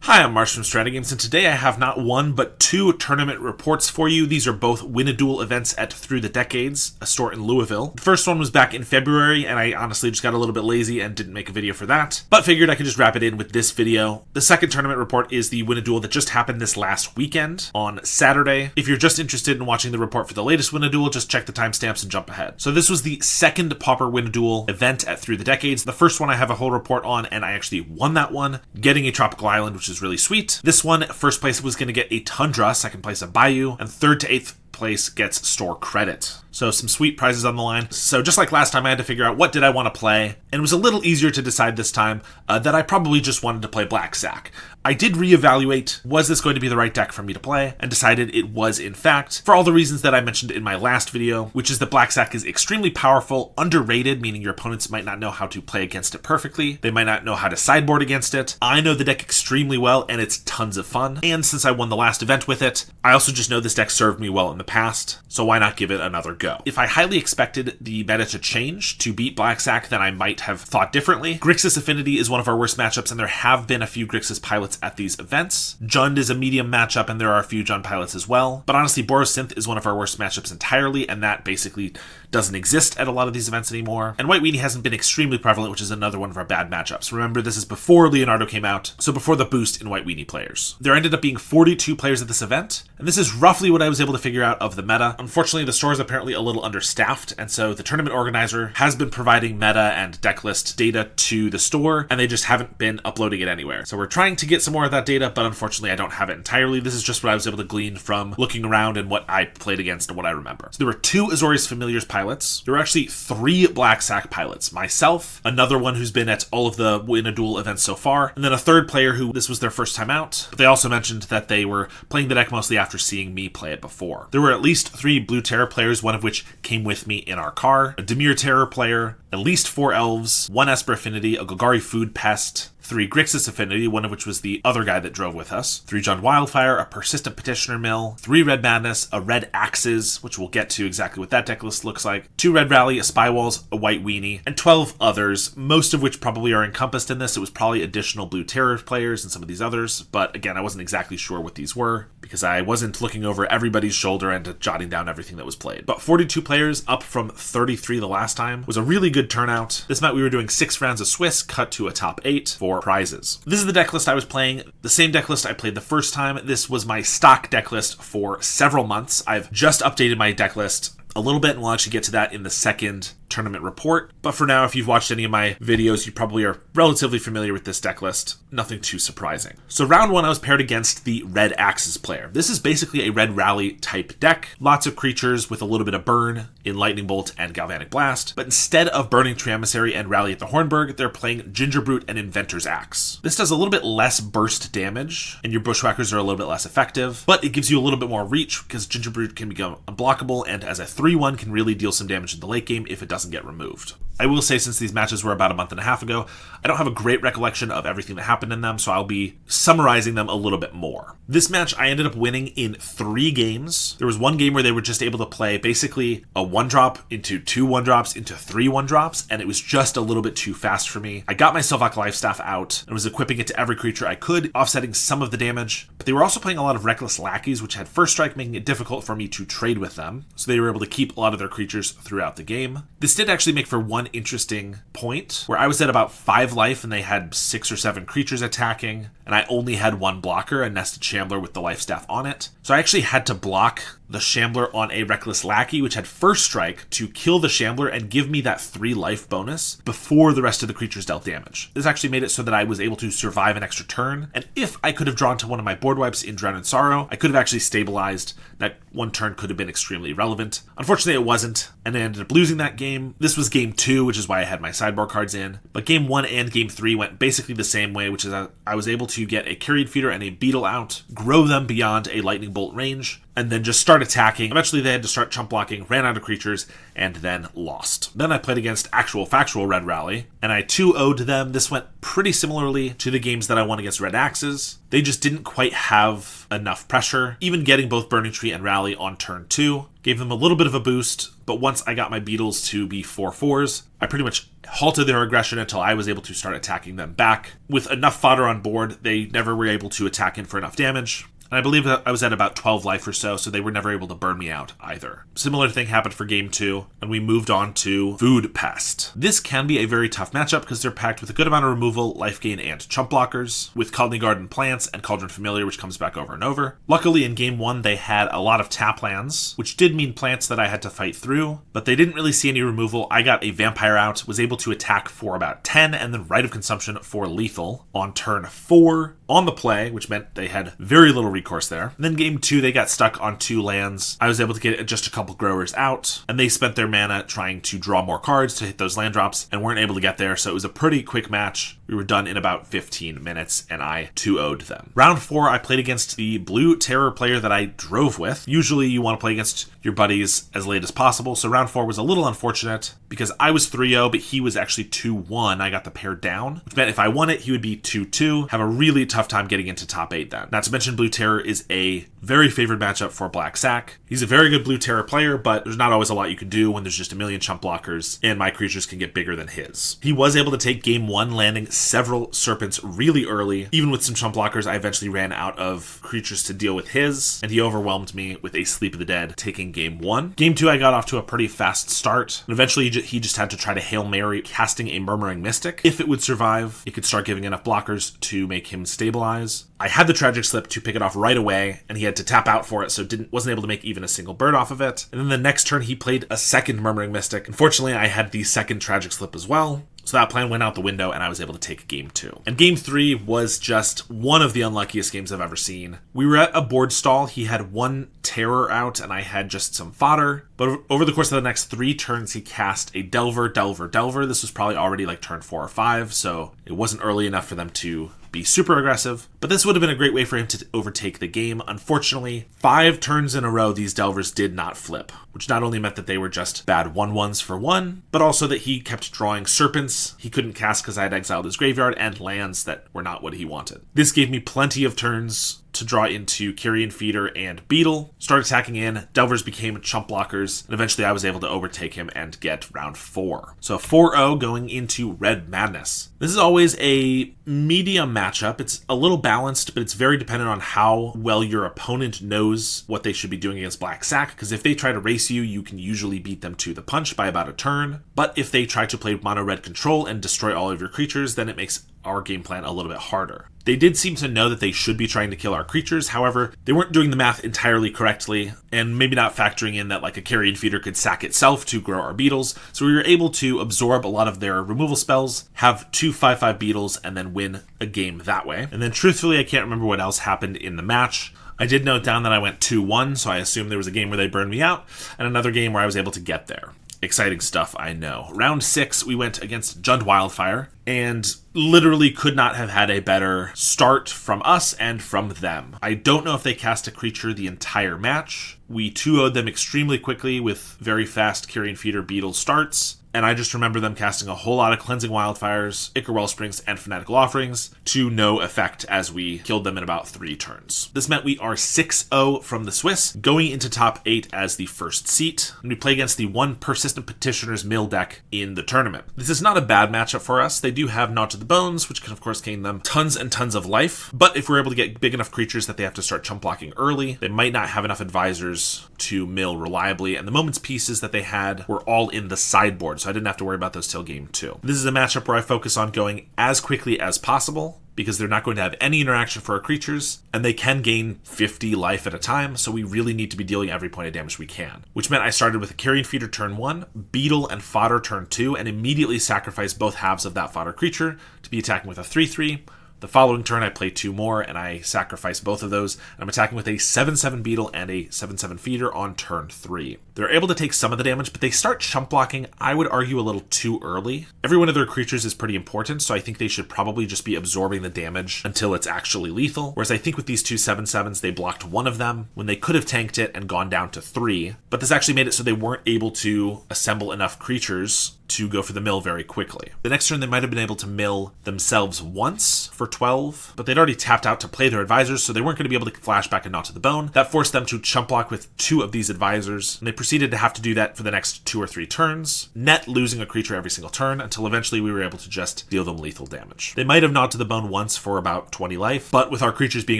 Hi, I'm Marsh from StrataGames, and today I have not one, but two tournament reports for you. These are both win-a-duel events at Through the Decades, a store in Louisville. The first one was back in February, and I honestly just got a little bit lazy and didn't make a video for that, but figured I could just wrap it in with this video. The second tournament report is the win-a-duel that just happened this last weekend on Saturday. If you're just interested in watching the report for the latest win-a-duel, just check the timestamps and jump ahead. So this was the second Pauper win-a-duel event at Through the Decades. The first one I have a whole report on, and I actually won that one, getting a tropical island, which is really sweet. This one, first place was going to get a Tundra, second place a Bayou, and third to eighth place gets store credit. So some sweet prizes on the line. So just like last time, I had to figure out what did I want to play, and it was a little easier to decide this time that I probably just wanted to play Black Sac. I did reevaluate, was this going to be the right deck for me to play, and decided it was in fact, for all the reasons that I mentioned in my last video, which is that Black Sac is extremely powerful, underrated, meaning your opponents might not know how to play against it perfectly, they might not know how to sideboard against it. I know the deck extremely well, and it's tons of fun, and since I won the last event with it, I also just know this deck served me well in the past, so why not give it another go? If I highly expected the meta to change to beat Black Sac, then I might have thought differently. Grixis Affinity is one of our worst matchups, and there have been a few Grixis pilots at these events. Jund is a medium matchup, and there are a few Jund pilots as well. But honestly, Borosynth is one of our worst matchups entirely, and that basically doesn't exist at a lot of these events anymore. And White Weenie hasn't been extremely prevalent, which is another one of our bad matchups. Remember, this is before Leonardo came out, so before the boost in White Weenie players. There ended up being 42 players at this event, and this is roughly what I was able to figure out of the meta. Unfortunately, the store is apparently a little understaffed, and so the tournament organizer has been providing meta and deck list data to the store, and they just haven't been uploading it anywhere. So we're trying to get some more of that data, but unfortunately I don't have it entirely. This is just what I was able to glean from looking around and what I played against and what I remember. So there were two Azorius Familiars pilots. There were actually three Black Sac pilots. Myself, another one who's been at all of the win-a-duel events so far, and then a third player who this was their first time out. But they also mentioned that they were playing the deck mostly after seeing me play it before. There were at least three Blue Terror players, one of which came with me in our car, a Dimir Terror player, at least 4 Elves, 1 Esper Affinity, a Golgari Food Pest, 3 Grixis Affinity, one of which was the other guy that drove with us, 3 Jund Wildfire, a Persistent Petitioner Mill, 3 Red Madness, a Red Axes, which we'll get to exactly what that deck list looks like, 2 Red Rally, a Spy Walls, a White Weenie, and 12 others, most of which probably are encompassed in this. It was probably additional Blue Terror players and some of these others, but again, I wasn't exactly sure what these were, because I wasn't looking over everybody's shoulder and jotting down everything that was played. But 42 players, up from 33 the last time, was a really good turnout. This meant we were doing 6 rounds of Swiss, cut to a top 8 for prizes. This is the deck list I was playing, the same deck list I played the first time. This was my stock deck list for several months. I've just updated my deck list a little bit, and we'll actually get to that in the second tournament report. But for now, if you've watched any of my videos, you probably are relatively familiar with this deck list. Nothing too surprising. So round 1, I was paired against the Red Axes player. This is basically a Red Rally type deck. Lots of creatures with a little bit of burn in Lightning Bolt and Galvanic Blast. But instead of burning Tree Emissary and Rally at the Hornburg, they're playing Ginger Brute and Inventor's Axe. This does a little bit less burst damage, and your Bushwhackers are a little bit less effective, but it gives you a little bit more reach because Ginger Brute can become unblockable, and as a 3/1 can really deal some damage in the late game if it doesn't get removed. I will say, since these matches were about a month and a half ago, I don't have a great recollection of everything that happened in them, so I'll be summarizing them a little bit more. This match, I ended up winning in 3 games. There was one game where they were just able to play basically a 1-drop into 2 1-drops into 3 1-drops, and it was just a little bit too fast for me. I got my Sylvok Lifestaff out and was equipping it to every creature I could, offsetting some of the damage, but they were also playing a lot of Reckless Lackeys, which had first strike, making it difficult for me to trade with them, so they were able to keep a lot of their creatures throughout the game. This did actually make for one interesting point, where I was at about 5 life and they had 6 or 7 creatures attacking, and I only had 1 blocker, a Nested Shambler with the Lifestaff on it. So I actually had to block the Shambler on a Reckless Lackey, which had first strike, to kill the Shambler and give me that 3 life bonus before the rest of the creatures dealt damage. This actually made it so that I was able to survive an extra turn, and if I could have drawn to one of my board wipes in Drown in Sorrow, I could have actually stabilized. That 1 turn could have been extremely relevant. Unfortunately, it wasn't, and I ended up losing that game. This was game 2, which is why I had my sideboard cards in, but game 1 and game 3 went basically the same way, which is I was able to get a Carrion Feeder and a Beetle out, grow them beyond a Lightning Bolt range, and then just start start attacking. Eventually they had to start chump blocking, ran out of creatures, and then lost. Then I played against actual factual Red Rally, and I 2-0'd them. This went pretty similarly to the games that I won against Red Axes. They just didn't quite have enough pressure. Even getting both Burning Tree and Rally on turn 2 gave them a little bit of a boost, but once I got my beetles to be 4/4s, I pretty much halted their aggression until I was able to start attacking them back. With enough fodder on board, they never were able to attack in for enough damage. And I believe that I was at about 12 life or so they were never able to burn me out either. Similar thing happened for game 2, and we moved on to Food Pest. This can be a very tough matchup because they're packed with a good amount of removal, life gain, and chump blockers, with Colony Garden Plants and Cauldron Familiar, which comes back over and over. Luckily, in game 1, they had a lot of tap lands, which did mean plants that I had to fight through, but they didn't really see any removal. I got a Vampire out, was able to attack for about 10, and then Rite of Consumption for lethal on turn 4 on the play, which meant they had very little recourse there. And then game 2, they got stuck on 2 lands. I was able to get just a couple growers out, and they spent their mana trying to draw more cards to hit those land drops and weren't able to get there, so it was a pretty quick match. We were done in about 15 minutes, and I 2-0'd them. Round 4, I played against the blue terror player that I drove with. Usually you want to play against your buddies as late as possible, so round 4 was a little unfortunate because I was 3-0, but he was actually 2-1. I got the pair down, which meant if I won it, he would be 2-2. Have a really tough time getting into top 8 then. Not to mention Blue Terror is a very favored matchup for Black Sac. He's a very good Blue Terror player, but there's not always a lot you can do when there's just a million chump blockers, and my creatures can get bigger than his. He was able to take game 1, landing several serpents really early. Even with some chump blockers, I eventually ran out of creatures to deal with his, and he overwhelmed me with a Sleep of the Dead, taking game 1. Game 2, I got off to a pretty fast start, and eventually he just had to try to Hail Mary casting a Murmuring Mystic. If it would survive, it could start giving enough blockers to make him stabilize. I had the Tragic Slip to pick it off right away, and he had to tap out for it, so wasn't able to make even a single bird off of it. And then the next turn, he played a second Murmuring Mystic. Unfortunately, I had the second Tragic Slip as well, so that plan went out the window, and I was able to take game 2. And game 3 was just one of the unluckiest games I've ever seen. We were at a board stall. He had 1 terror out, and I had just some fodder. But over the course of the next 3 turns, he cast a Delver, Delver, Delver. This was probably already like turn 4 or 5, so it wasn't early enough for them to be super aggressive, but this would have been a great way for him to overtake the game. Unfortunately, 5 turns in a row, these Delvers did not flip, which not only meant that they were just bad 1/1s for 1, but also that he kept drawing serpents he couldn't cast because I had exiled his graveyard, and lands that were not what he wanted. This gave me plenty of turns to draw into Carrion Feeder and Beetle. Start attacking in, Delvers became chump blockers, and eventually I was able to overtake him and get round 4. So 4-0 going into Red Madness. This is always a medium matchup. It's a little balanced, but it's very dependent on how well your opponent knows what they should be doing against Black Sac, because if they try to race you, you can usually beat them to the punch by about a turn. But if they try to play mono red control and destroy all of your creatures, then it makes our game plan a little bit harder. They did seem to know that they should be trying to kill our creatures. However, they weren't doing the math entirely correctly, and maybe not factoring in that like a Carrion Feeder could sack itself to grow our beetles. So we were able to absorb a lot of their removal spells, have 2 5/5 beetles, and then win a game that way. And then truthfully, I can't remember what else happened in the match. I did note down that I went 2-1, so I assumed there was a game where they burned me out, and another game where I was able to get there. Exciting stuff, I know. Round 6, we went against Jund Wildfire, and literally could not have had a better start from us and from them. I don't know if they cast a creature the entire match. We 2-0'd them extremely quickly with very fast Carrion Feeder Beetle starts, and I just remember them casting a whole lot of Cleansing Wildfires, Ichor Wellsprings, and Fanatical Offerings to no effect as we killed them in about 3 turns. This meant we are 6-0 from the Swiss, going into top 8 as the first seat, and we play against the 1 Persistent Petitioner's mill deck in the tournament. This is not a bad matchup for us. They do have Gnaw to the Bones, which can of course gain them tons and tons of life, but if we're able to get big enough creatures that they have to start chump blocking early, they might not have enough advisors to mill reliably, and the Moment's pieces that they had were all in the sideboard, so I didn't have to worry about those till game 2. This is a matchup where I focus on going as quickly as possible, because they're not going to have any interaction for our creatures, and they can gain 50 life at a time, so we really need to be dealing every point of damage we can. Which meant I started with a Carrion Feeder turn 1, Beetle and Fodder turn 2, and immediately sacrificed both halves of that fodder creature to be attacking with a 3/3, The following turn, I play 2 more, and I sacrifice both of those. And I'm attacking with a 7/7 Beetle and a 7/7 Feeder on turn 3. They're able to take some of the damage, but they start chump blocking, I would argue, a little too early. Every one of their creatures is pretty important, so I think they should probably just be absorbing the damage until it's actually lethal. Whereas I think with these 2 7/7s, they blocked one of them when they could have tanked it and gone down to 3. But this actually made it so they weren't able to assemble enough creatures to go for the mill very quickly. The next turn, they might have been able to mill themselves once for 12, but they'd already tapped out to play their advisors, so they weren't going to be able to flash back and Knot to the Bone. That forced them to chump block with 2 of these advisors, and they proceeded to have to do that for the next 2 or 3 turns, net losing a creature every single turn until eventually we were able to just deal them lethal damage. They might have Knot to the Bone once for about 20 life, but with our creatures being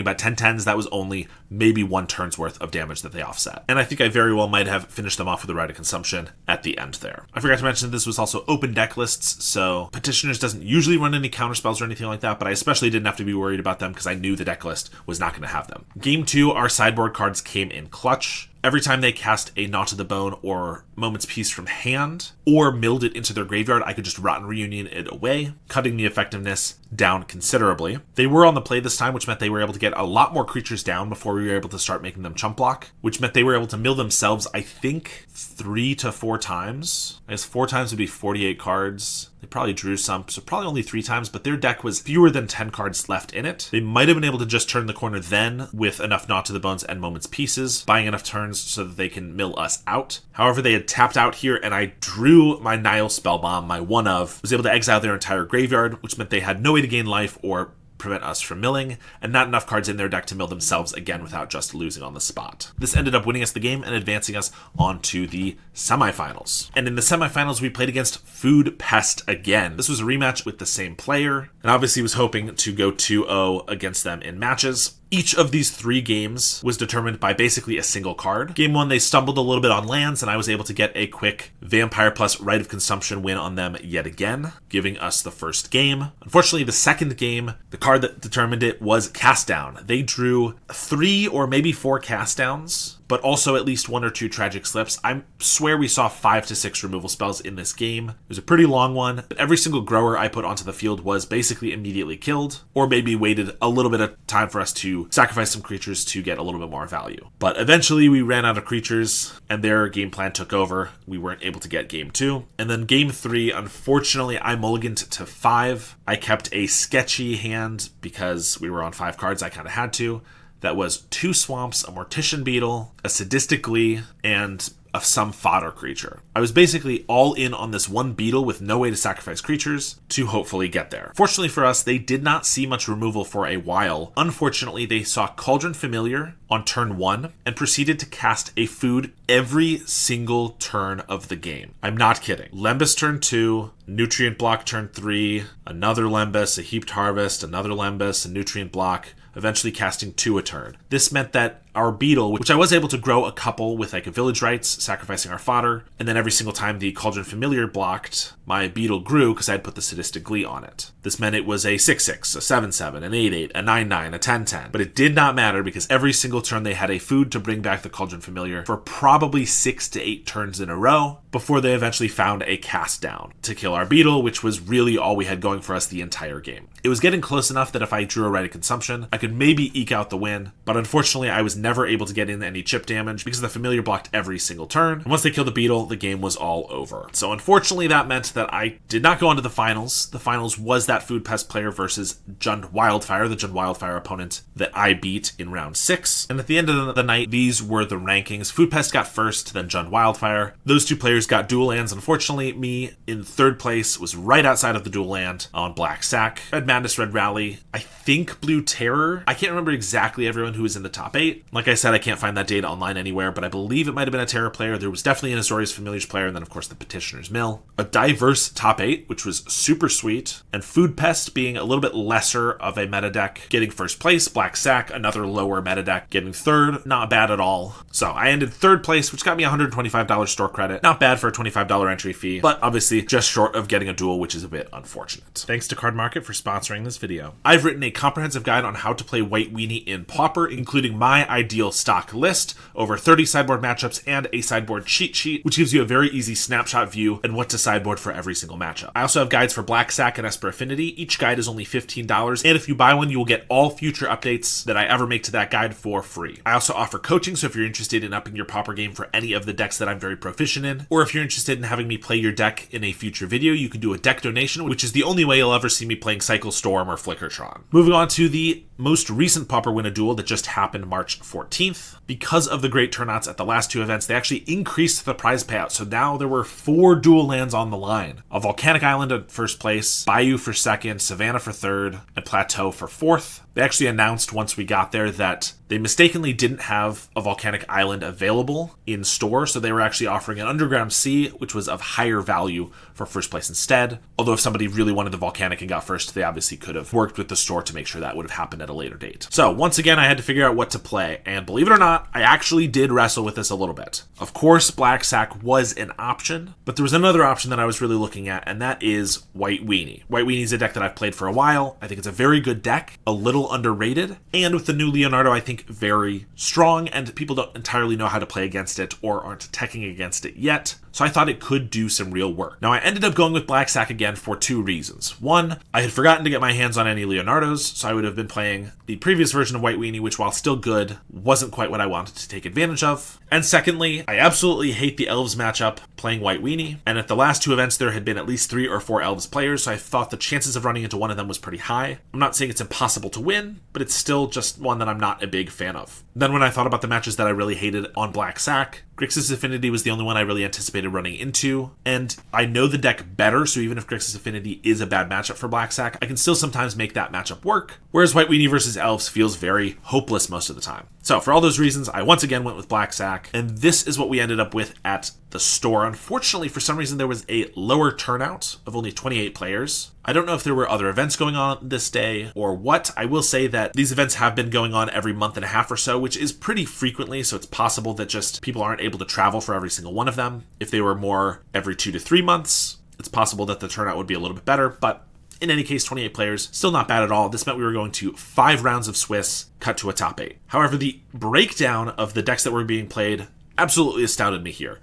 about 10/10s, that was only maybe 1 turn's worth of damage that they offset. And I think I very well might have finished them off with a Rite of Consumption at the end there. I forgot to mention that this was also open deck lists, so Petitioners doesn't usually run any counterspells or anything like that, but I especially didn't have to be worried about them because I knew the deck list was not going to have them. Game 2, our sideboard cards came in clutch. Every time they cast a Knot to the Bone or Moment's Peace from hand, or milled it into their graveyard, I could just Rotten Reunion it away, cutting the effectiveness down considerably. They were on the play this time, which meant they were able to get a lot more creatures down before we were able to start making them chump block, which meant they were able to mill themselves, I think, 3 to 4 times. I guess 4 times would be 48 cards. They probably drew some, so probably only 3 times, but their deck was fewer than 10 cards left in it. They might have been able to just turn the corner then with enough Knot to the Bones and Moment's Pieces, buying enough turns so that they can mill us out. However, they had tapped out here, and I drew my Nile Spellbomb, my one of, was able to exile their entire graveyard, which meant they had no way to gain life or prevent us from milling, and not enough cards in their deck to mill themselves again without just losing on the spot. This ended up winning us the game and advancing us on to the semifinals. And in the semifinals, we played against Food Pest again. This was a rematch with the same player, and obviously was hoping to go 2-0 against them in matches. Each of these 3 games was determined by basically a single card. Game 1, they stumbled a little bit on lands, and I was able to get a quick Vampire plus Rite of Consumption win on them yet again, giving us the first game. Unfortunately, the second game, the card that determined it was Cast Down. They drew 3 or maybe 4 Cast Downs, but also at least 1 or 2 Tragic Slips. I swear we saw 5 to 6 removal spells in this game. It was a pretty long one, but every single grower I put onto the field was basically immediately killed, or maybe waited a little bit of time for us to sacrifice some creatures to get a little bit more value. But eventually we ran out of creatures, and their game plan took over. We weren't able to get game 2. And then game 3, unfortunately, I mulliganed to 5. I kept a sketchy hand because we were on 5 cards. I kind of had to. That was 2 Swamps, a Mortician Beetle, a Sadistic Glee, and of some fodder creature. I was basically all in on this one beetle with no way to sacrifice creatures to hopefully get there. Fortunately for us, they did not see much removal for a while. Unfortunately, they saw Cauldron Familiar on turn 1 and proceeded to cast a food every single turn of the game. I'm not kidding. Lembas turn 2, Nutrient Block turn 3, another Lembas, a Heaped Harvest, another Lembas, a Nutrient Block, eventually casting 2 a turn. This meant that our beetle, which I was able to grow a couple with like a Village Rites, sacrificing our fodder, and then every single time the Cauldron Familiar blocked, my beetle grew because I had put the Sadistic Glee on it. This meant it was a 6/6, a 7/7, an 8/8, a 9/9, a 10/10, but it did not matter because every single turn they had a food to bring back the Cauldron Familiar for probably 6 to 8 turns in a row before they eventually found a Cast Down to kill our beetle, which was really all we had going for us the entire game. It was getting close enough that if I drew a Rite of Consumption, I could maybe eke out the win, but unfortunately I was never able to get in any chip damage because the Familiar blocked every single turn, and once they killed the beetle, the game was all over. So unfortunately that meant that I did not go on to the finals. The finals was that Food Pest player versus Jund Wildfire, the Jund Wildfire opponent that I beat in round 6, and at the end of the night, these were the rankings. Food Pest got first, then Jund Wildfire. Those 2 players got dual lands. Unfortunately, me in 3rd place was right outside of the dual land on Black Sac. Red Madness, Red Rally, I think Blue Terror. I can't remember exactly everyone who was in the top 8. Like I said, I can't find that data online anywhere, but I believe it might have been a Terror player. There was definitely an Azorius Familiars player, and then of course the Petitioner's Mill. A diverse top 8, which was super sweet, and Food Pest being a little bit lesser of a meta deck, getting 1st place. Black Sac, another lower meta deck, getting 3rd. Not bad at all. So I ended 3rd place, which got me $125 store credit. Not bad for a $25 entry fee, but obviously just short of getting a duel, which is a bit unfortunate. Thanks to Card Market for sponsoring this video. I've written a comprehensive guide on how to play White Weenie in Pauper, including my ideal stock list, over 30 sideboard matchups, and a sideboard cheat sheet, which gives you a very easy snapshot view and what to sideboard for every single matchup. I also have guides for Black Sac and Esper Affinity. Each guide is only $15, and if you buy one, you will get all future updates that I ever make to that guide for free. I also offer coaching, so if you're interested in upping your Pauper game for any of the decks that I'm very proficient in, or if you're interested in having me play your deck in a future video, you can do a deck donation, which is the only way you'll ever see me playing Cycle Storm or Flickertron. Moving on to the most recent Pauper Win a Duel that just happened March 14th. Because of the great turnouts at the last two events, they actually increased the prize payout, so now there were 4 dual lands on the line. A Volcanic Island at first place, Bayou for second, Savannah for third, and Plateau for fourth. They actually announced once we got there that they mistakenly didn't have a Volcanic Island available in store, so they were actually offering an Underground Sea, which was of higher value for first place instead. Although if somebody really wanted the Volcanic and got first, they obviously could have worked with the store to make sure that would have happened at a later date. So once again, I had to figure out what to play, and believe it or not, I actually did wrestle with this a little bit. Of course, Black Sac was an option, but there was another option that I was really looking at, and that is White Weenie. White Weenie is a deck that I've played for a while. I think it's a very good deck, a little underrated, and with the new Leonardo, I think very strong, and people don't entirely know how to play against it or aren't teching against it yet. So I thought it could do some real work. Now I ended up going with Black Sac again for 2 reasons. One, I had forgotten to get my hands on any Leonardos, so I would have been playing the previous version of White Weenie, which while still good, wasn't quite what I wanted to take advantage of. And secondly, I absolutely hate the Elves matchup playing White Weenie, and at the last 2 events there had been at least 3 or 4 Elves players, so I thought the chances of running into one of them was pretty high. I'm not saying it's impossible to win, but it's still just one that I'm not a big fan of. Then when I thought about the matches that I really hated on Black Sac, Grixis Affinity was the only one I really anticipated running into, and I know the deck better, so even if Grixis Affinity is a bad matchup for Black Sac, I can still sometimes make that matchup work, whereas White Weenie versus Elves feels very hopeless most of the time. So for all those reasons, I once again went with Black Sac, and this is what we ended up with at the store. Unfortunately, for some reason, there was a lower turnout of only 28 players. I don't know if there were other events going on this day or what. I will say that these events have been going on every month and a half or so, which is pretty frequently, so it's possible that just people aren't able to travel for every single one of them. If they were more every 2 to 3 months, it's possible that the turnout would be a little bit better, but in any case, 28 players, still not bad at all. This meant we were going to 5 rounds of Swiss, cut to a top 8. However, the breakdown of the decks that were being played absolutely astounded me here.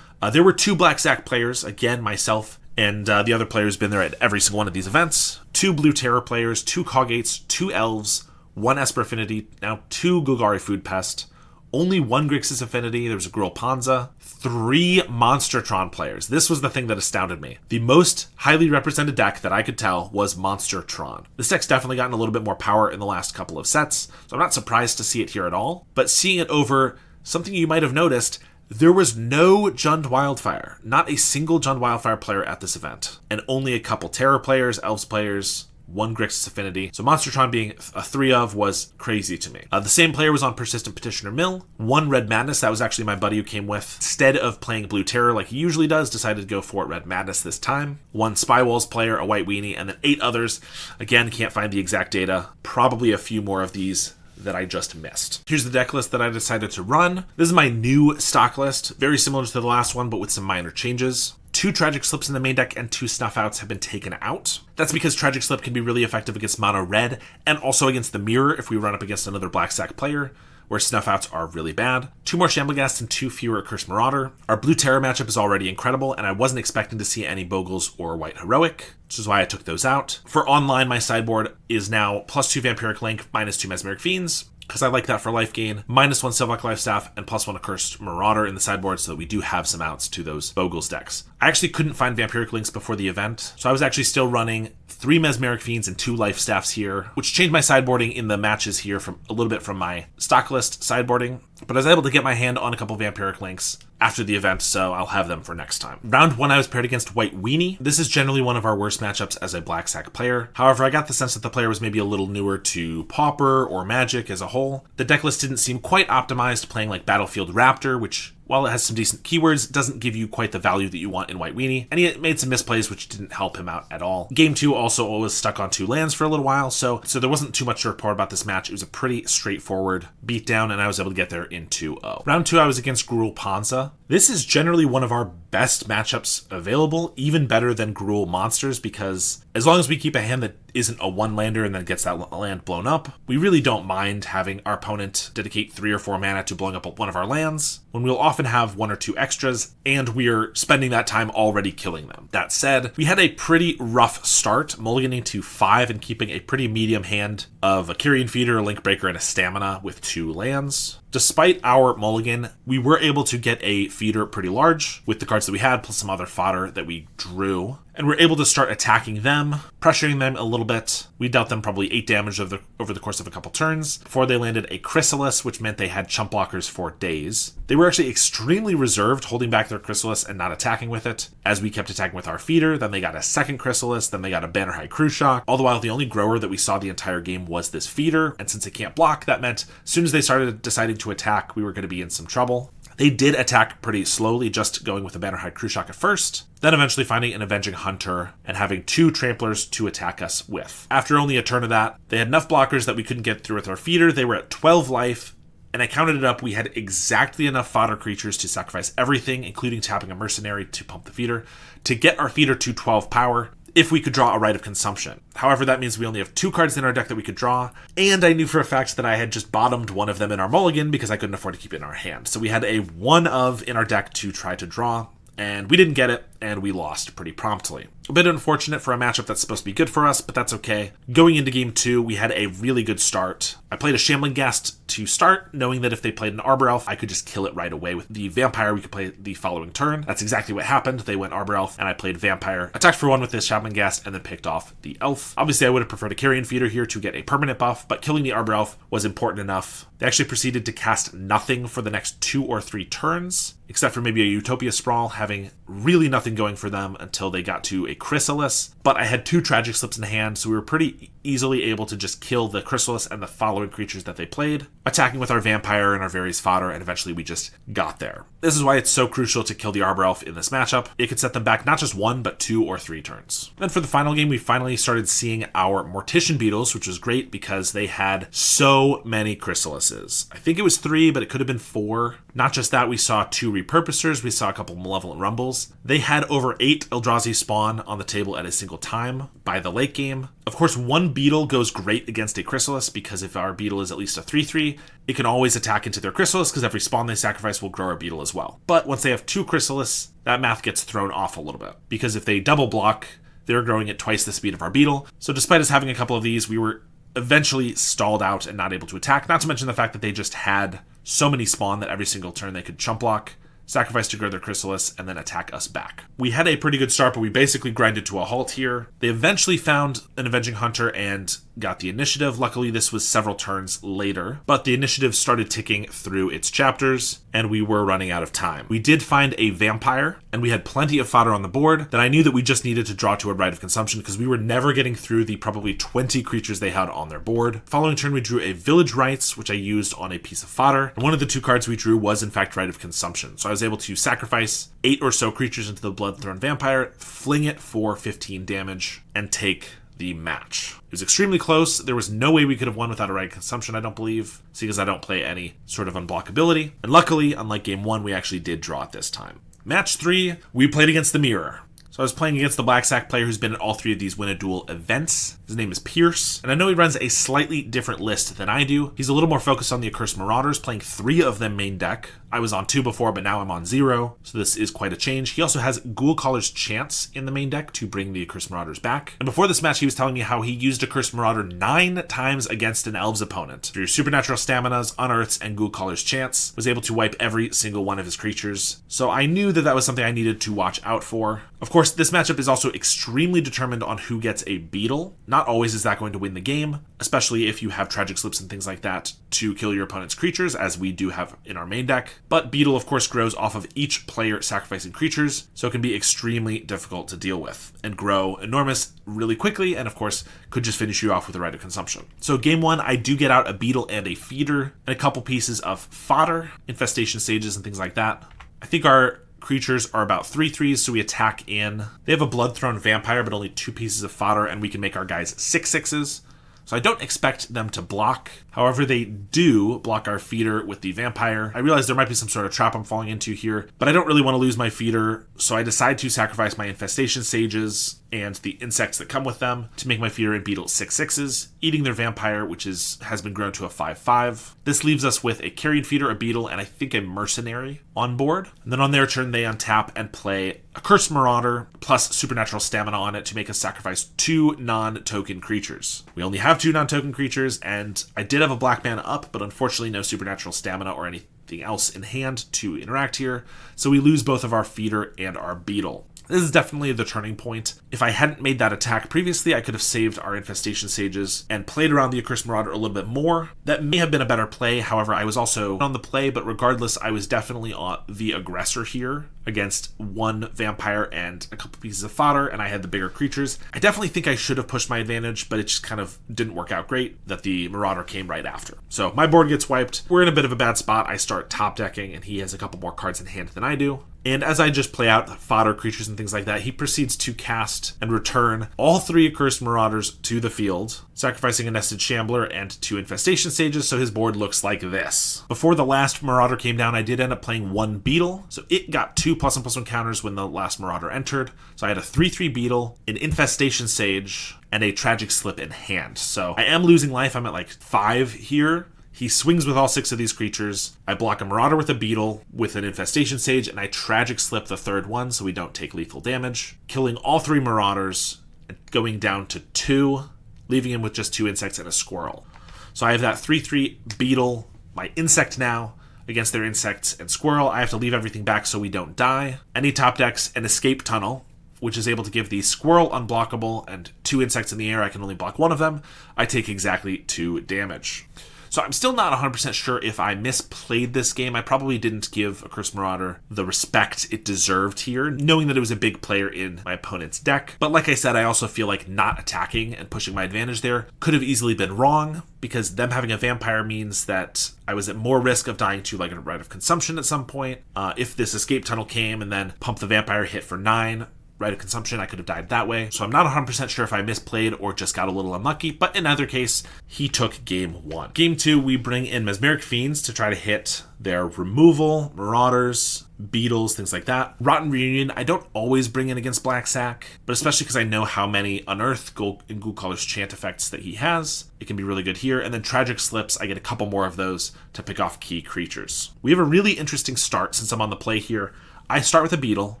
There were 2 Black Sac players, again, myself, and the other player's been there at every single one of these events. 2 Blue Terror players, 2 Coggates, 2 Elves, 1 Esper Affinity, now 2 Golgari Food Pest, only 1 Grixis Affinity, there was a Gruul Panza, 3 Monstertron players. This was the thing that astounded me. The most highly represented deck that I could tell was Monstertron. This deck's definitely gotten a little bit more power in the last couple of sets, so I'm not surprised to see it here at all. But seeing it over, something you might have noticed, there was no Jund Wildfire. Not a single Jund Wildfire player at this event. And only a couple Terror players, Elves players, 1 Grixis Affinity. So Monstertron being a 3 of was crazy to me. The same player was on Persistent Petitioner Mill. 1 Red Madness, that was actually my buddy who came with. Instead of playing Blue Terror like he usually does, decided to go for Red Madness this time. 1 Spywalls player, a White Weenie, and then 8 others. Again, can't find the exact data. Probably a few more of these that I just missed. Here's the deck list that I decided to run. This is my new stock list, very similar to the last one, but with some minor changes. 2 Tragic Slips in the main deck and 2 Snuff Outs have been taken out. That's because Tragic Slip can be really effective against mono red and also against the mirror if we run up against another Black Sac player, where Snuff Outs are really bad. 2 more Shamblegast and 2 fewer Accursed Marauder. Our Blue Terror matchup is already incredible, and I wasn't expecting to see any Bogles or White Heroic, which is why I took those out. For online, my sideboard is now +2 Vampiric Link, -2 Mesmeric Fiends, because I like that for life gain, -1 Sylvok Lifestaff, and +1 Accursed Marauder in the sideboard, so that we do have some outs to those Bogles decks. I actually couldn't find Vampiric Links before the event, so I was actually still running 3 Mesmeric Fiends and 2 Lifestaffs here, which changed my sideboarding in the matches here from a little bit from my stock list sideboarding, but I was able to get my hand on a couple Vampiric Links after the event, so I'll have them for next time. Round 1, I was paired against White Weenie. This is generally one of our worst matchups as a Black Sac player. However, I got the sense that the player was maybe a little newer to Pauper or Magic as a whole. The deck list didn't seem quite optimized playing like Battlefield Raptor, which, while it has some decent keywords, doesn't give you quite the value that you want in White Weenie, and he made some misplays which didn't help him out at all. Game 2 also was stuck on 2 lands for a little while, so there wasn't too much to report about this match. It was a pretty straightforward beatdown, and I was able to get there in 2-0. Round 2, I was against Gruul Panza. This is generally one of our best matchups available, even better than Gruul monsters, because as long as we keep a hand that isn't a one-lander and then gets that land blown up, we really don't mind having our opponent dedicate 3 or 4 mana to blowing up one of our lands, when we'll often have 1 or 2 extras, and we're spending that time already killing them. That said, we had a pretty rough start, mulliganing to 5 and keeping a pretty medium hand of a Kyrian Feeder, a Link Breaker, and a Stamina with 2 lands. Despite our mulligan, we were able to get a feeder pretty large with the cards that we had, plus some other fodder that we drew. And we're able to start attacking them, pressuring them a little bit. We dealt them probably 8 damage over the course of a couple turns before they landed a Chrysalis, which meant they had chump blockers for days. They were actually extremely reserved, holding back their Chrysalis and not attacking with it, as we kept attacking with our feeder. Then they got a second Chrysalis, then they got a Banner High Crew Shock. All the while, the only grower that we saw the entire game was this feeder, and since it can't block, that meant as soon as they started deciding to attack, we were going to be in some trouble. They did attack pretty slowly, just going with a Banner High Crew Shock at first, then eventually finding an Avenging Hunter and having 2 Tramplers to attack us with. After only a turn of that, they had enough blockers that we couldn't get through with our feeder. They were at 12 life, and I counted it up. We had exactly enough fodder creatures to sacrifice everything, including tapping a Mercenary to pump the feeder, to get our feeder to 12 power, if we could draw a Rite of Consumption. However, that means we only have 2 cards in our deck that we could draw, and I knew for a fact that I had just bottomed one of them in our mulligan because I couldn't afford to keep it in our hand. So we had a 1 of in our deck to try to draw, and we didn't get it, and we lost pretty promptly. A bit unfortunate for a matchup that's supposed to be good for us, but that's okay. Going into game 2, we had a really good start. I played a Shambling Ghast to start, knowing that if they played an Arbor Elf, I could just kill it right away. With the Vampire, we could play the following turn. That's exactly what happened. They went Arbor Elf, and I played Vampire, attacked for 1 with this Shambling Ghast, and then picked off the Elf. Obviously, I would have preferred a Carrion Feeder here to get a permanent buff, but killing the Arbor Elf was important enough. They actually proceeded to cast nothing for the next 2 or 3 turns, except for maybe a Utopia Sprawl, having really nothing going for them until they got to a Chrysalis. But I had 2 Tragic Slips in hand, so we were pretty easily able to just kill the Chrysalis and the following creatures that they played, attacking with our Vampire and our various fodder, and eventually we just got there. This is why it's so crucial to kill the Arbor Elf in this matchup. It could set them back not just 1, but 2 or 3 turns. Then for the final game, we finally started seeing our Mortician Beetles, which was great because they had so many Chrysalises. I think it was 3, but it could have been 4. Not just that, we saw 2 Repurposers, we saw a couple Malevolent Rumbles. They had over 8 Eldrazi spawn on the table at a single time by the late game. Of course, 1 Beetle goes great against a Chrysalis because if our Beetle is at least a 3/3, it can always attack into their Chrysalis because every spawn they sacrifice will grow our Beetle as well. But once they have 2 Chrysalis, that math gets thrown off a little bit because if they double block, they're growing at twice the speed of our Beetle. So despite us having a couple of these, we were eventually stalled out and not able to attack, not to mention the fact that they just had so many spawn that every single turn they could chump block, sacrifice to grow their Chrysalis, and then attack us back. We had a pretty good start, but we basically grinded to a halt here. They eventually found an Avenging Hunter and got the initiative. Luckily, this was several turns later, but the initiative started ticking through its chapters, and we were running out of time. We did find a Vampire, and we had plenty of fodder on the board that I knew that we just needed to draw to a Rite of Consumption because we were never getting through the probably 20 creatures they had on their board. Following turn, we drew a Village Rites, which I used on a piece of fodder, and one of the 2 cards we drew was in fact Rite of Consumption. So I was able to sacrifice 8 or so creatures into the Bloodthorn Vampire, fling it for 15 damage, and take the match. It was extremely close. There was no way we could have won without a Rite of Consumption, I don't believe, because I don't play any sort of unblockability. And luckily, unlike game 1, we actually did draw it this time. Match 3, we played against the Mirror. So I was playing against the Black Sac player who's been at all 3 of these Win a Duel events. His name is Pierce, and I know he runs a slightly different list than I do. He's a little more focused on the Accursed Marauders, playing 3 of them main deck. I was on 2 before, but now I'm on 0, so this is quite a change. He also has Ghoul Caller's Chance in the main deck to bring the Accursed Marauders back. And before this match, he was telling me how he used Accursed Marauder 9 times against an Elves opponent. Through Supernatural Staminas, Unearths, and Ghoul Caller's Chance, was able to wipe every single one of his creatures. So I knew that that was something I needed to watch out for. Of course, this matchup is also extremely determined on who gets a Beetle. Not always is that going to win the game, especially if you have Tragic Slips and things like that to kill your opponent's creatures, as we do have in our main deck. But Beetle, of course, grows off of each player sacrificing creatures, so it can be extremely difficult to deal with and grow enormous really quickly, and of course, could just finish you off with a Rite of Consumption. So game 1, I do get out a Beetle and a Feeder, and a couple pieces of fodder, infestation stages, and things like that. I think our creatures are about 3/3s, so we attack in. They have a Bloodthorn Vampire, but only 2 pieces of fodder, and we can make our guys 6/6s. So I don't expect them to block. However, they do block our feeder with the vampire. I realize there might be some sort of trap I'm falling into here, but I don't really want to lose my feeder, so I decide to sacrifice my infestation sages and the insects that come with them to make my feeder and beetle 6/6s, eating their vampire, which has been grown to a 5/5. This leaves us with a carrion feeder, a beetle, and I think a mercenary on board. And then on their turn, they untap and play a Cursed Marauder plus supernatural stamina on it to make us sacrifice 2 non-token creatures. We only have 2 non-token creatures, and I did have a black mana up, but unfortunately no supernatural stamina or anything else in hand to interact here, so we lose both of our feeder and our beetle. This is definitely the turning point. If I hadn't made that attack previously, I could have saved our Infestation Sages and played around the Accursed Marauder a little bit more. That may have been a better play, however, I was also on the play, but regardless, I was definitely the aggressor here against 1 vampire and a couple pieces of fodder, and I had the bigger creatures. I definitely think I should have pushed my advantage, but it just kind of didn't work out great that the Marauder came right after. So my board gets wiped. We're in a bit of a bad spot. I start top decking, and he has a couple more cards in hand than I do. And as I just play out fodder creatures and things like that, he proceeds to cast and return all 3 Accursed Marauders to the field, sacrificing a Nested Shambler and 2 Infestation Sages, so his board looks like this. Before the last Marauder came down, I did end up playing 1 Beetle, so it got 2 +1/+1 counters when the last Marauder entered. So I had a 3/3 Beetle, an Infestation Sage, and a Tragic Slip in hand. So I am losing life. I'm at like 5 here. He swings with all 6 of these creatures. I block a Marauder with a Beetle with an Infestation Sage, and I Tragic Slip the 3rd one so we don't take lethal damage, killing all 3 Marauders and going down to 2, leaving him with just 2 insects and a squirrel. So I have that 3/3 Beetle, my insect now, against their insects and squirrel. I have to leave everything back so we don't die. And he top decks an Escape Tunnel, which is able to give the squirrel unblockable and 2 insects in the air. I can only block 1 of them. I take exactly 2 damage. So I'm still not 100% sure if I misplayed this game. I probably didn't give Accursed Marauder the respect it deserved here, knowing that it was a big player in my opponent's deck. But like I said, I also feel like not attacking and pushing my advantage there could have easily been wrong, because them having a vampire means that I was at more risk of dying to like a Rite of Consumption at some point. If this Escape Tunnel came and then Pump the Vampire hit for 9, Rite of Consumption, I could have died that way. So I'm not 100% sure if I misplayed or just got a little unlucky, but in either case, he took game 1. Game 2, we bring in Mesmeric Fiends to try to hit their removal, Marauders, Beetles, things like that. Rotten Reunion, I don't always bring in against Black Sac, but especially because I know how many Unearth, and Ghoulcaller's chant effects that he has, it can be really good here. And then Tragic Slips, I get a couple more of those to pick off key creatures. We have a really interesting start since I'm on the play here. I start with a Beetle,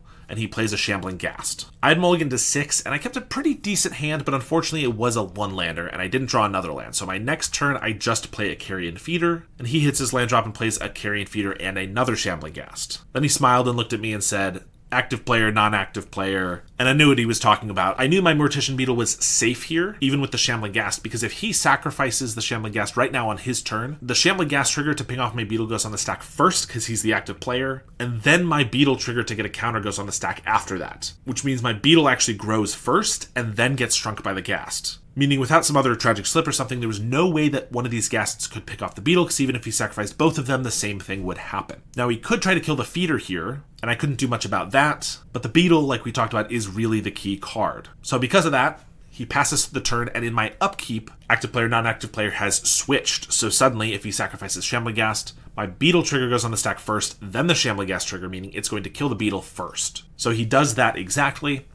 and he plays a Shambling Ghast. I had mulliganed to 6, and I kept a pretty decent hand, but unfortunately it was a 1-lander, and I didn't draw another land. So my next turn, I just play a Carrion Feeder, and he hits his land drop and plays a Carrion Feeder and another Shambling Ghast. Then he smiled and looked at me and said, active player, non-active player, and I knew what he was talking about. I knew my Mortician Beetle was safe here, even with the Shambling Ghast, because if he sacrifices the Shambling Ghast right now on his turn, the Shambling Ghast trigger to ping off my Beetle goes on the stack first, because he's the active player, and then my Beetle trigger to get a counter goes on the stack after that, which means my Beetle actually grows first, and then gets shrunk by the Ghast. Meaning without some other Tragic Slip or something, there was no way that one of these Ghasts could pick off the Beetle, because even if he sacrificed both of them, the same thing would happen. Now he could try to kill the Feeder here, and I couldn't do much about that, but the Beetle, like we talked about, is really the key card. So because of that, he passes the turn, and in my upkeep, active player, non-active player has switched. So suddenly, if he sacrifices Shambling Ghast, my Beetle trigger goes on the stack first, then the Shambling Ghast trigger, meaning it's going to kill the Beetle first. So he does that exactly,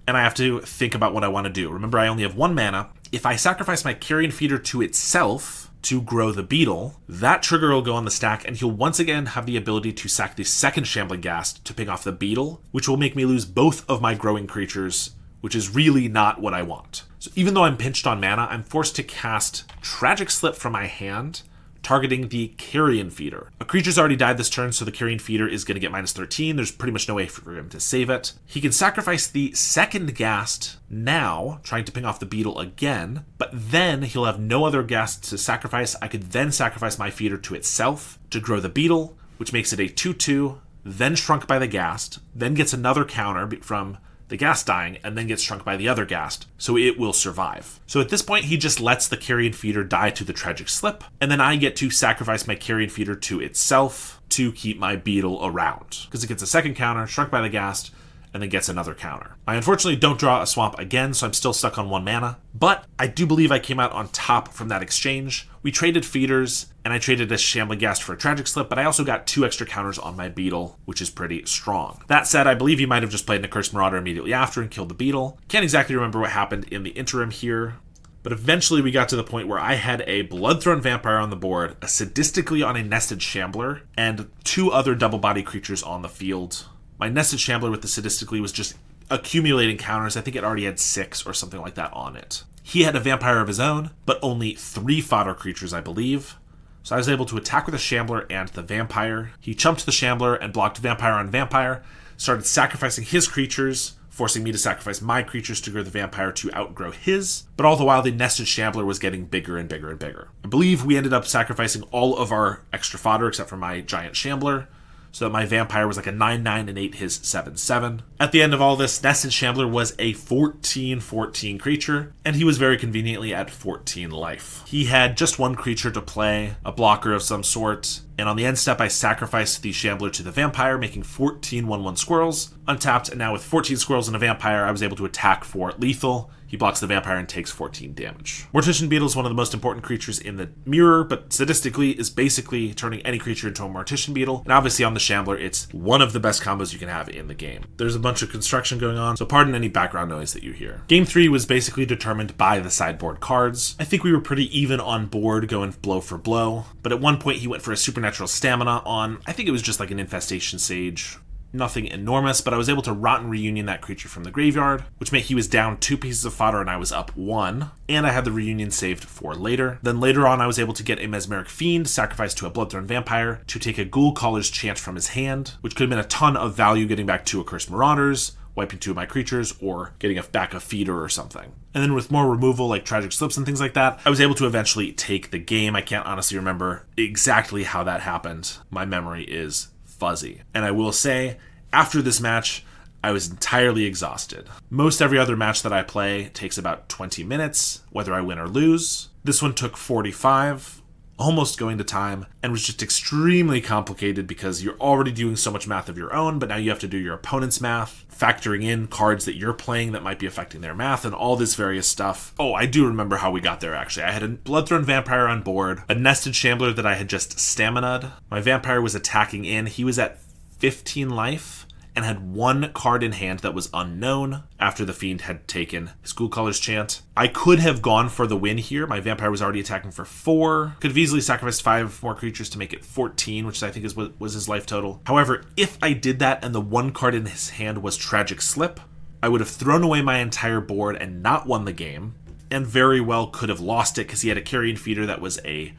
and I have to think about what I want to do. Remember, I only have 1 mana. If I sacrifice my Carrion Feeder to itself to grow the Beetle, that trigger will go on the stack, and he'll once again have the ability to sack the second Shambling Ghast to ping off the Beetle, which will make me lose both of my growing creatures, which is really not what I want. So even though I'm pinched on mana, I'm forced to cast Tragic Slip from my hand, targeting the Carrion Feeder. A creature's already died this turn, so the Carrion Feeder is going to get -13. There's pretty much no way for him to save it. He can sacrifice the second Ghast now, trying to ping off the Beetle again, but then he'll have no other Ghasts to sacrifice. I could then sacrifice my Feeder to itself to grow the Beetle, which makes it a 2/2, then shrunk by the Ghast, then gets another counter from the Ghast dying, and then gets shrunk by the other Ghast, so it will survive. So at this point, he just lets the Carrion Feeder die to the Tragic Slip, and then I get to sacrifice my Carrion Feeder to itself to keep my Beetle around, because it gets a second counter, shrunk by the Ghast, and then gets another counter. I unfortunately don't draw a swamp again, so I'm still stuck on 1 mana, but I do believe I came out on top from that exchange. We traded feeders, and I traded a Shambling Ghast for a Tragic Slip, but I also got 2 extra counters on my Beetle, which is pretty strong. That said, I believe he might have just played an Accursed Marauder immediately after and killed the Beetle. Can't exactly remember what happened in the interim here, but eventually we got to the point where I had a Bloodthrone Vampire on the board, a Sadistically on a Nested Shambler, and 2 other double body creatures on the field. My Nested Shambler with the Sadistically was just accumulating counters. I think it already had 6 or something like that on it. He had a Vampire of his own, but only 3 fodder creatures, I believe. So I was able to attack with the Shambler and the Vampire. He chumped the Shambler and blocked Vampire on Vampire, started sacrificing his creatures, forcing me to sacrifice my creatures to grow the Vampire to outgrow his, but all the while the Nested Shambler was getting bigger and bigger and bigger. I believe we ended up sacrificing all of our extra fodder except for my Giant Shambler, so that my Vampire was like a 9/9 and 8 his 7/7. At the end of all this, Nested Shambler was a 14/14 creature, and he was very conveniently at 14 life. He had just 1 creature to play, a blocker of some sort, and on the end step I sacrificed the Shambler to the Vampire, making 14 1/1 squirrels, untapped, and now with 14 squirrels and a Vampire, I was able to attack for lethal. He blocks the Vampire and takes 14 damage. Mortician Beetle is one of the most important creatures in the mirror, but sadistically is basically turning any creature into a Mortician Beetle, and obviously on the Shambler, it's one of the best combos you can have in the game. There's a bunch of construction going on, so pardon any background noise that you hear. Game 3 was basically determined by the sideboard cards. I think we were pretty even on board, going blow for blow, but at one point he went for a Supernatural Stamina on, I think it was just like an Infestation Sage. Nothing enormous, but I was able to Rotten Reunion that creature from the graveyard, which meant he was down 2 pieces of fodder and I was up 1, and I had the Reunion saved for later. Then later on I was able to get a Mesmeric Fiend sacrificed to a Bloodthrone Vampire to take a Ghoul Caller's Chant from his hand, which could have been a ton of value getting back 2 Accursed Marauders, wiping 2 of my creatures, or getting back a feeder or something. And then with more removal like Tragic Slips and things like that, I was able to eventually take the game. I can't honestly remember exactly how that happened. My memory is fuzzy. And I will say, after this match, I was entirely exhausted. Most every other match that I play takes about 20 minutes, whether I win or lose. This one took 45, almost going to time, and was just extremely complicated because you're already doing so much math of your own, but now you have to do your opponent's math, factoring in cards that you're playing that might be affecting their math, and all this various stuff. Oh, I do remember how we got there, actually. I had a Bloodthrone Vampire on board, a Nested Shambler that I had just stamina'd. My Vampire was attacking in. He was at 15 life and had 1 card in hand that was unknown after the Fiend had taken his Ghoul Caller's Chant. I could have gone for the win here. My Vampire was already attacking for 4. Could have easily sacrificed 5 more creatures to make it 14, which I think was his life total. However, if I did that and the 1 card in his hand was Tragic Slip, I would have thrown away my entire board and not won the game, and very well could have lost it because he had a Carrion Feeder that was a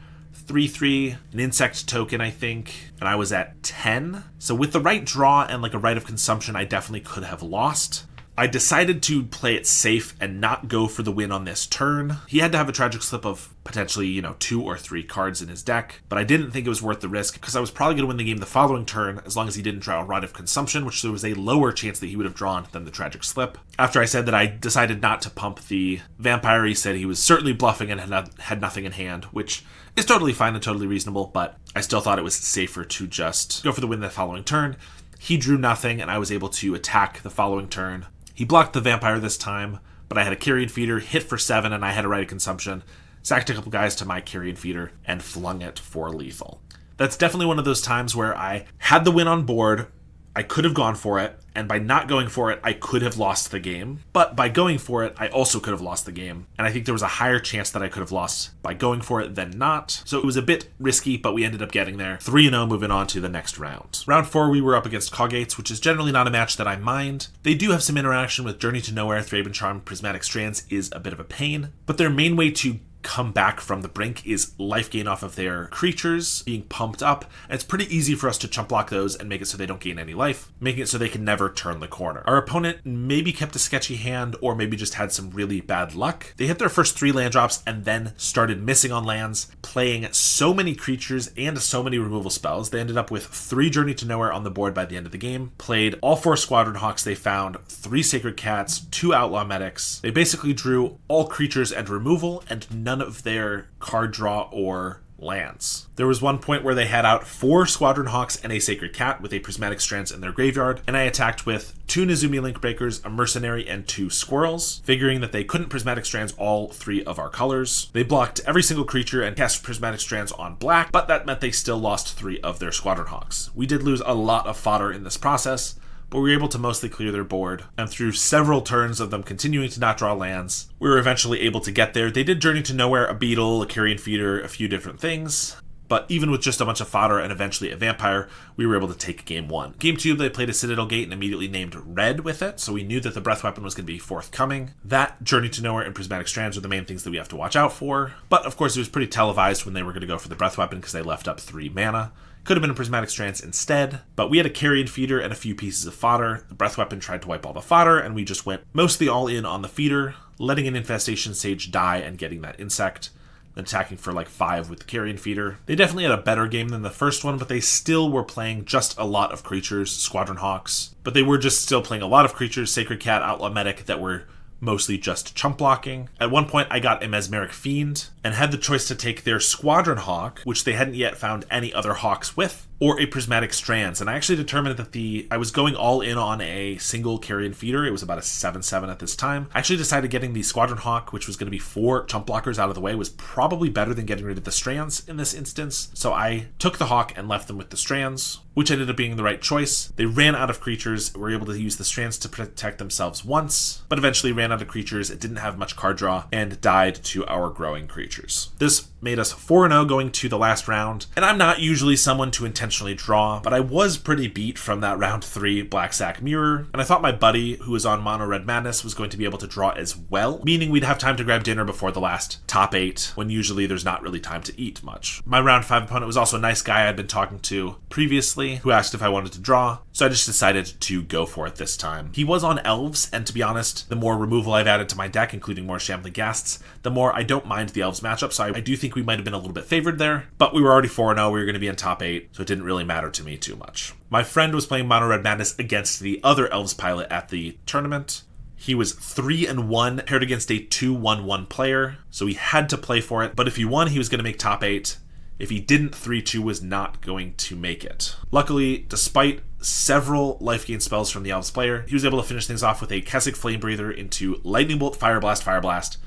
3/3, an insect token, I think, and I was at 10. So with the right draw and like a Rite of Consumption, I definitely could have lost. I decided to play it safe and not go for the win on this turn. He had to have a Tragic Slip of potentially, 2 or 3 cards in his deck, but I didn't think it was worth the risk because I was probably going to win the game the following turn as long as he didn't draw a Rite of Consumption, which there was a lower chance that he would have drawn than the Tragic Slip. After I said that I decided not to pump the Vampire, he said he was certainly bluffing and had nothing in hand, which is totally fine and totally reasonable, but I still thought it was safer to just go for the win the following turn. He drew nothing, and I was able to attack the following turn. He blocked the Vampire this time, but I had a Carrion Feeder, hit for 7, and I had a Rite of Consumption, sacked a couple guys to my Carrion Feeder, and flung it for lethal. That's definitely one of those times where I had the win on board, I could have gone for it, and by not going for it, I could have lost the game. But by going for it, I also could have lost the game, and I think there was a higher chance that I could have lost by going for it than not. So it was a bit risky, but we ended up getting there. 3-0, moving on to the next round. Round 4, we were up against Coggates, which is generally not a match that I mind. They do have some interaction with Journey to Nowhere, Thraben Charm, Prismatic Strands is a bit of a pain, but their main way to come back from the brink is life gain off of their creatures being pumped up, and it's pretty easy for us to chump block those and make it so they don't gain any life, making it so they can never turn the corner. Our opponent maybe kept a sketchy hand or maybe just had some really bad luck. They hit their first 3 land drops and then started missing on lands, playing so many creatures and so many removal spells. They ended up with 3 Journey to Nowhere on the board by the end of the game, played all 4 Squadron Hawks they found, 3 Sacred Cats, 2 Outlaw Medics. They basically drew all creatures and removal, and none of their card draw or lands. There was one point where they had out 4 Squadron Hawks and a Sacred Cat with a Prismatic Strands in their graveyard, and I attacked with 2 Nezumi Link Breakers, a Mercenary, and 2 Squirrels, figuring that they couldn't Prismatic Strands all 3 of our colors. They blocked every single creature and cast Prismatic Strands on black, but that meant they still lost 3 of their Squadron Hawks. We did lose a lot of fodder in this process, but we were able to mostly clear their board, and through several turns of them continuing to not draw lands, we were eventually able to get there. They did Journey to Nowhere, a Beetle, a Carrion Feeder, a few different things, but even with just a bunch of fodder and eventually a Vampire, we were able to take Game 1. Game 2, they played a Citadel Gate and immediately named Red with it, so we knew that the Breath Weapon was going to be forthcoming. That, Journey to Nowhere, and Prismatic Strands are the main things that we have to watch out for, but of course it was pretty televised when they were going to go for the Breath Weapon because they left up 3 mana. Could have been a Prismatic Strands instead, but we had a Carrion Feeder and a few pieces of fodder. The Breath Weapon tried to wipe all the fodder, and we just went mostly all in on the feeder, letting an Infestation Sage die and getting that insect, then attacking for like 5 with the Carrion Feeder. They definitely had a better game than the first one, but they still were playing just a lot of creatures, Squadron Hawks, but they were just still playing a lot of creatures, Sacred Cat, Outlaw Medic, that were mostly just chump blocking. At one point, I got a Mesmeric Fiend and had the choice to take their Squadron Hawk, which they hadn't yet found any other Hawks with, or a Prismatic Strands. And I actually determined that I was going all in on a single Carrion Feeder. It was about a 7/7 at this time. I actually decided getting the Squadron Hawk, which was going to be 4 chump blockers out of the way, was probably better than getting rid of the Strands in this instance. So I took the Hawk and left them with the Strands, which ended up being the right choice. They ran out of creatures, were able to use the Strands to protect themselves once, but eventually ran out of creatures. It didn't have much card draw and died to our growing creatures. This made us 4-0 going to the last round, and I'm not usually someone to intentionally draw, but I was pretty beat from that round 3 Black Sac Mirror, and I thought my buddy, who was on Mono Red Madness, was going to be able to draw as well, meaning we'd have time to grab dinner before the last top 8, when usually there's not really time to eat much. My round 5 opponent was also a nice guy I'd been talking to previously, who asked if I wanted to draw, so I just decided to go for it this time. He was on Elves, and to be honest, the more removal I've added to my deck, including more Shambling Ghasts, the more I don't mind the Elves matchup, so I do think we might have been a little bit favored there, but we were already 4-0, we were going to be in top 8, so it didn't really matter to me too much. My friend was playing Mono Red Madness against the other Elves pilot at the tournament. He was 3-1 paired against a 2-1-1 player, so he had to play for it, but if he won, he was going to make top 8. If he didn't, 3-2 was not going to make it. Luckily, despite several life gain spells from the Elves player, he was able to finish things off with a Kessig Flame Breather into Lightning Bolt, Fire Blast, Fire Blast.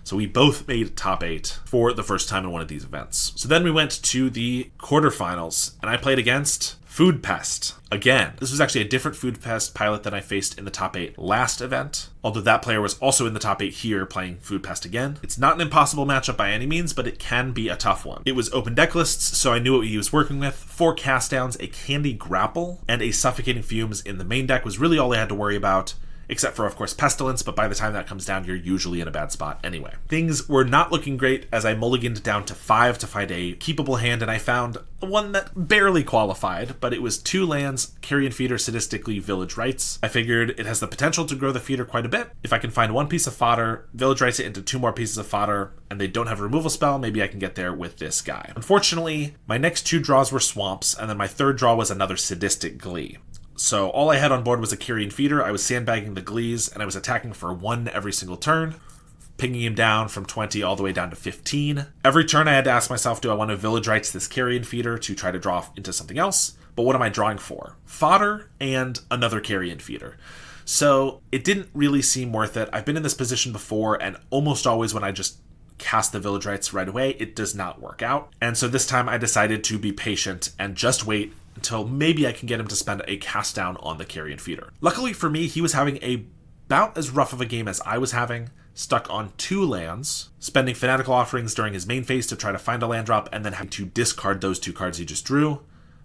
So we both made top 8 for the first time in one of these events. So then we went to the quarterfinals, and I played against Food Pest. Again, this was actually a different Food Pest pilot than I faced in the top 8 last event, although that player was also in the top 8 here playing Food Pest again. It's not an impossible matchup by any means, but it can be a tough one. It was open deck lists, so I knew what he was working with. 4 cast downs, a Candy Grapple, and a Suffocating Fumes in the main deck was really all I had to worry about. Except for, of course, Pestilence, but by the time that comes down, you're usually in a bad spot anyway. Things were not looking great as I mulliganed down to 5 to find a keepable hand, and I found one that barely qualified, but it was 2 lands, Carrion Feeder, Sadistically, Village Rites. I figured it has the potential to grow the feeder quite a bit. If I can find 1 piece of fodder, Village Rites it into 2 more pieces of fodder, and they don't have a removal spell, maybe I can get there with this guy. Unfortunately, my next 2 draws were Swamps, and then my 3rd draw was another Sadistic Glee. So all I had on board was a Carrion Feeder. I was sandbagging the Glees, and I was attacking for 1 every single turn, pinging him down from 20 all the way down to 15. Every turn I had to ask myself, do I want to Village Rites this Carrion Feeder to try to draw into something else? But what am I drawing for? Fodder and another Carrion Feeder. So it didn't really seem worth it. I've been in this position before, and almost always when I just cast the Village Rites right away, it does not work out. And so this time I decided to be patient and just wait until maybe I can get him to spend a cast down on the Carrion Feeder. Luckily for me, he was having about as rough of a game as I was having, stuck on 2 lands, spending Fanatical Offerings during his main phase to try to find a land drop, and then having to discard those 2 cards he just drew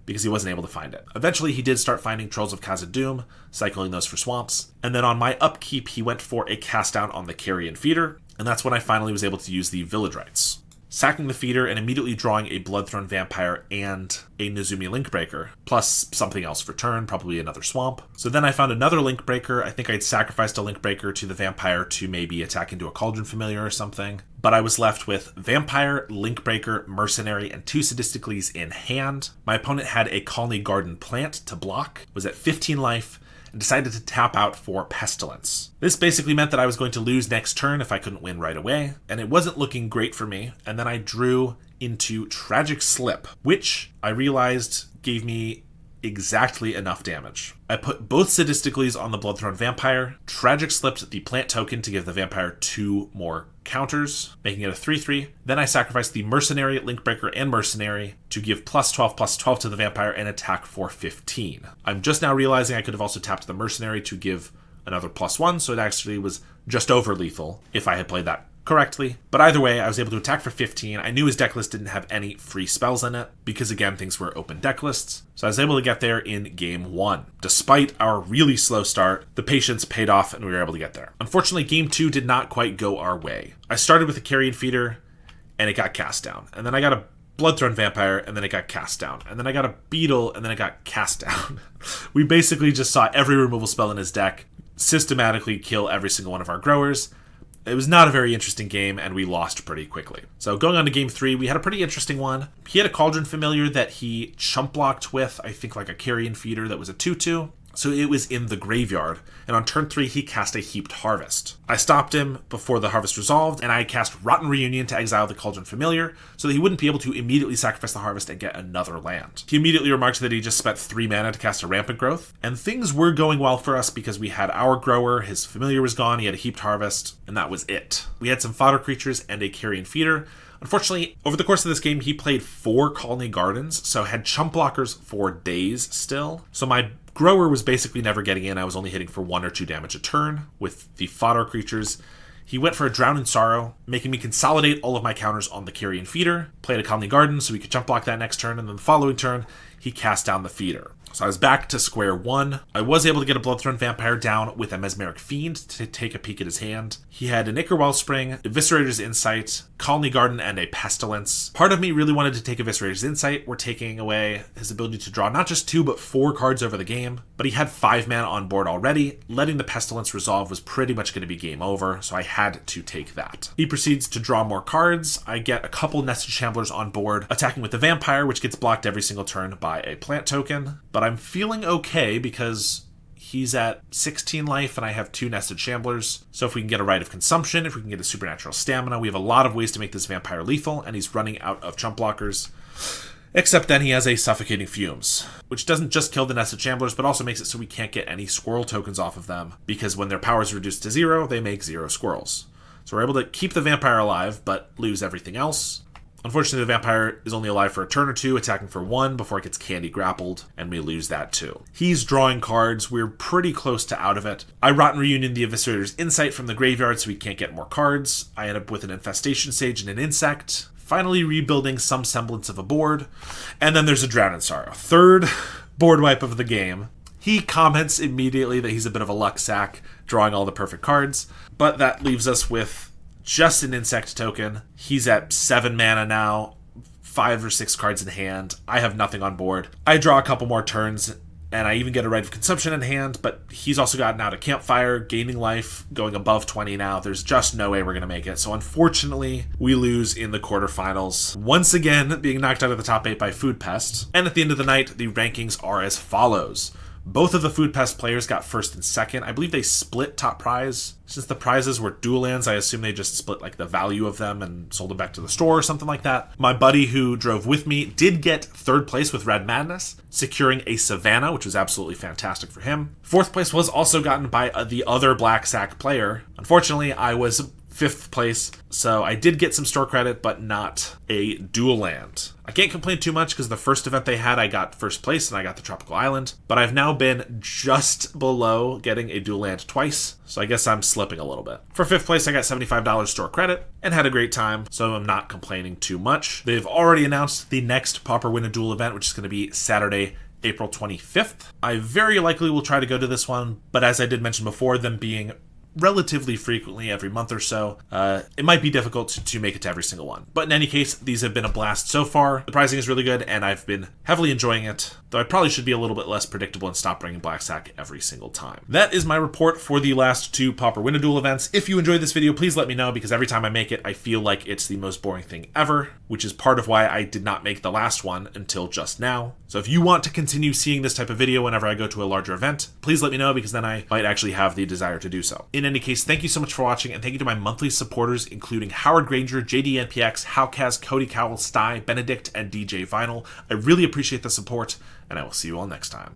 because he wasn't able to find it. Eventually, he did start finding Trolls of Khazad-dûm, cycling those for Swamps, and then on my upkeep, he went for a cast down on the Carrion Feeder, and that's when I finally was able to use the Village Rites. Sacking the feeder and immediately drawing a Bloodthrone Vampire and a Nezumi Linkbreaker, plus something else for turn, probably another Swamp. So then I found another Linkbreaker. I think I'd sacrificed a Linkbreaker to the Vampire to maybe attack into a Cauldron Familiar or something. But I was left with Vampire, Linkbreaker, Mercenary, and 2 Sadisticallys in hand. My opponent had a Colony Garden Plant to block, was at 15 life, and decided to tap out for Pestilence. This basically meant that I was going to lose next turn if I couldn't win right away, and it wasn't looking great for me, and then I drew into Tragic Slip, which I realized gave me exactly enough damage. I put both Sadisticallys on the Bloodthorn Vampire, Tragic Slipped the plant token to give the vampire 2 more counters, making it a 3-3. Then I sacrificed the Mercenary, Linkbreaker, and Mercenary to give +12/+12 to the vampire and attack for 15. I'm just now realizing I could have also tapped the Mercenary to give another +1, so it actually was just over lethal if I had played that correctly. But either way, I was able to attack for 15. I knew his deck list didn't have any free spells in it because, again, things were open deck lists. So I was able to get there in game 1. Despite our really slow start, the patience paid off and we were able to get there. Unfortunately, game 2 did not quite go our way. I started with a Carrion Feeder and it got cast down. And then I got a Bloodthorn Vampire and then it got cast down. And then I got a Beetle and then it got cast down. We basically just saw every removal spell in his deck systematically kill every single one of our growers. It was not a very interesting game, and we lost pretty quickly. So going on to game 3, we had a pretty interesting one. He had a Cauldron Familiar that he chump blocked with, I think like a Carrion Feeder that was a 2-2. So it was in the graveyard, and on turn 3 he cast a Heaped Harvest. I stopped him before the harvest resolved, and I cast Rotten Reunion to exile the Cauldron Familiar, so that he wouldn't be able to immediately sacrifice the harvest and get another land. He immediately remarked that he just spent 3 mana to cast a Rampant Growth, and things were going well for us because we had our grower, his Familiar was gone, he had a Heaped Harvest, and that was it. We had some fodder creatures and a Carrion Feeder. Unfortunately, over the course of this game, he played 4 Colony Gardens, so had chump blockers for days still. So my grower was basically never getting in. I was only hitting for 1 or 2 damage a turn with the fodder creatures. He went for a Drown in Sorrow, making me consolidate all of my counters on the Carrion Feeder, played a Colony Garden so we could chump block that next turn, and then the following turn, he cast down the Feeder. So I was back to square one. I was able to get a Bloodthorn Vampire down with a Mesmeric Fiend to take a peek at his hand. He had an Ichor Wellspring, Eviscerator's Insight, Colony Garden, and a Pestilence. Part of me really wanted to take Eviscerator's Insight. We're taking away his ability to draw not just 2 but 4 cards over the game, but he had 5 mana on board already. Letting the Pestilence resolve was pretty much going to be game over, so I had to take that. He proceeds to draw more cards. I get a couple Nested Shamblers on board, attacking with the Vampire, which gets blocked every single turn by a plant token, but I'm feeling okay because he's at 16 life and I have 2 Nested Shamblers. So if we can get a Rite of Consumption, if we can get a Supernatural Stamina, we have a lot of ways to make this vampire lethal, and he's running out of chump blockers. Except then he has a Suffocating Fumes, which doesn't just kill the Nested Shamblers, but also makes it so we can't get any squirrel tokens off of them, because when their power is reduced to 0, they make 0 squirrels. So we're able to keep the vampire alive, but lose everything else. Unfortunately, the vampire is only alive for a turn or 2, attacking for 1 before it gets candy grappled, and we lose that too. He's drawing cards. We're pretty close to out of it. I Rotten Reunion the Eviscerator's Insight from the graveyard so we can't get more cards. I end up with an Infestation Sage and an Insect, finally rebuilding some semblance of a board. And then there's a Drown in Sorrow. Third board wipe of the game. He comments immediately that he's a bit of a luck sack, drawing all the perfect cards, but that leaves us with just an Insect token. He's at 7 mana now, 5 or 6 cards in hand. I have nothing on board. I draw a couple more turns, and I even get a Rite of Consumption in hand, but he's also gotten out a Campfire, gaining life, going above 20 now. There's just no way we're going to make it. So unfortunately, we lose in the quarterfinals. Once again, being knocked out of the top 8 by Food Pest. And at the end of the night, the rankings are as follows. Both of the Food Pest players got first and second. I believe they split top prize. Since the prizes were dual lands, I assume they just split like the value of them and sold them back to the store or something like that. My buddy who drove with me did get third place with Red Madness, securing a Savannah, which was absolutely fantastic for him. Fourth place was also gotten by the other Black Sac player. Unfortunately, I was 5th place, so I did get some store credit, but not a dual land. I can't complain too much because the first event they had, I got first place and I got the Tropical Island, but I've now been just below getting a dual land twice, so I guess I'm slipping a little bit. For 5th place, I got $75 store credit and had a great time, so I'm not complaining too much. They've already announced the next Pauper Win a Duel event, which is going to be Saturday, April 25th. I very likely will try to go to this one, but as I did mention before, them being relatively frequently every month or so. It might be difficult to make it to every single one. But in any case, these have been a blast so far. The pricing is really good, and I've been heavily enjoying it, though I probably should be a little bit less predictable and stop bringing Black Sac every single time. That is my report for the last 2 Pauper Win a Duel events. If you enjoyed this video, please let me know, because every time I make it, I feel like it's the most boring thing ever, which is part of why I did not make the last one until just now. So if you want to continue seeing this type of video whenever I go to a larger event, please let me know, because then I might actually have the desire to do so. In any case, thank you so much for watching, and thank you to my monthly supporters, including Howard Granger, JDNPX, Howcast, Cody Cowell, Sty, Benedict, and DJ Vinyl. I really appreciate the support, and I will see you all next time.